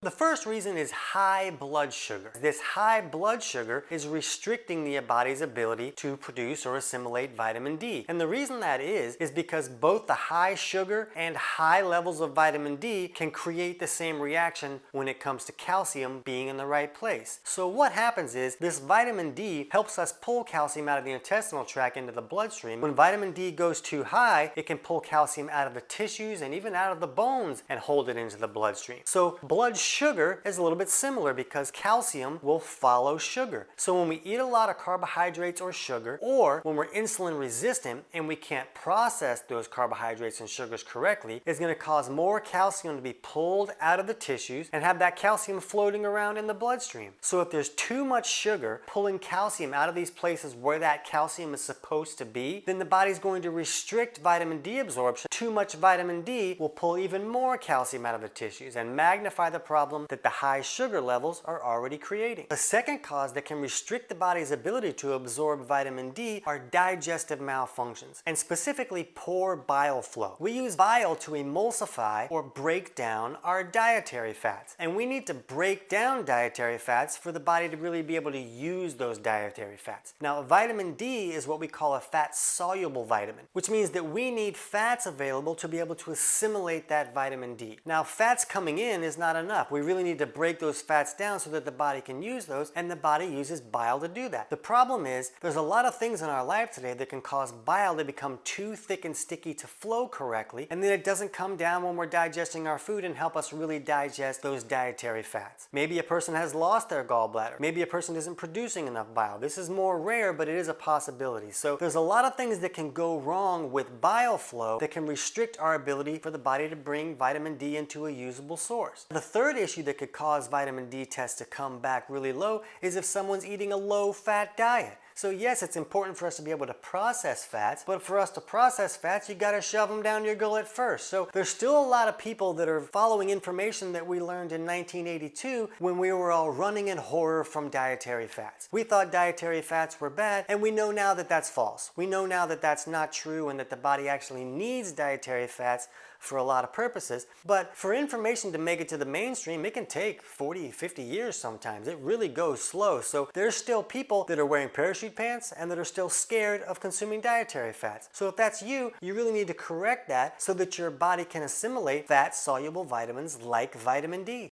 The first reason is high blood sugar. This high blood sugar is restricting the body's ability to produce or assimilate vitamin D. And the reason that is because both the high sugar and high levels of vitamin D can create the same reaction when it comes to calcium being in the right place. So what happens is this vitamin D helps us pull calcium out of the intestinal tract into the bloodstream. When vitamin D goes too high, it can pull calcium out of the tissues and even out of the bones and hold it into the bloodstream. So blood sugar is a little bit similar because calcium will follow sugar. So when we eat a lot of carbohydrates or sugar, or when we're insulin resistant and we can't process those carbohydrates and sugars correctly, it's going to cause more calcium to be pulled out of the tissues and have that calcium floating around in the bloodstream. So if there's too much sugar pulling calcium out of these places where that calcium is supposed to be, then the body's going to restrict vitamin D absorption. Too much vitamin D will pull even more calcium out of the tissues and magnify the problem that the high sugar levels are already creating. The second cause that can restrict the body's ability to absorb vitamin D are digestive malfunctions, and specifically poor bile flow. We use bile to emulsify or break down our dietary fats, and we need to break down dietary fats for the body to really be able to use those dietary fats. Now, vitamin D is what we call a fat-soluble vitamin, which means that we need fats available to be able to assimilate that vitamin D. Now, fats coming in is not enough. We really need to break those fats down so that the body can use those, and the body uses bile to do that. The problem is there's a lot of things in our life today that can cause bile to become too thick and sticky to flow correctly, and then it doesn't come down when we're digesting our food and help us really digest those dietary fats. Maybe a person has lost their gallbladder. Maybe a person isn't producing enough bile. This is more rare, but it is a possibility. So there's a lot of things that can go wrong with bile flow that can restrict our ability for the body to bring vitamin D into a usable source. The third issue that could cause vitamin D tests to come back really low is if someone's eating a low-fat diet. So yes, it's important for us to be able to process fats, but for us to process fats, you gotta shove them down your gullet first. So there's still a lot of people that are following information that we learned in 1982 when we were all running in horror from dietary fats. We thought dietary fats were bad, and we know now that that's false. We know now that that's not true and that the body actually needs dietary fats for a lot of purposes. But for information to make it to the mainstream, it can take 40, 50 years sometimes. It really goes slow. So there's still people that are wearing parachute pants and that are still scared of consuming dietary fats. So if that's you, you really need to correct that so that your body can assimilate fat-soluble vitamins like vitamin D.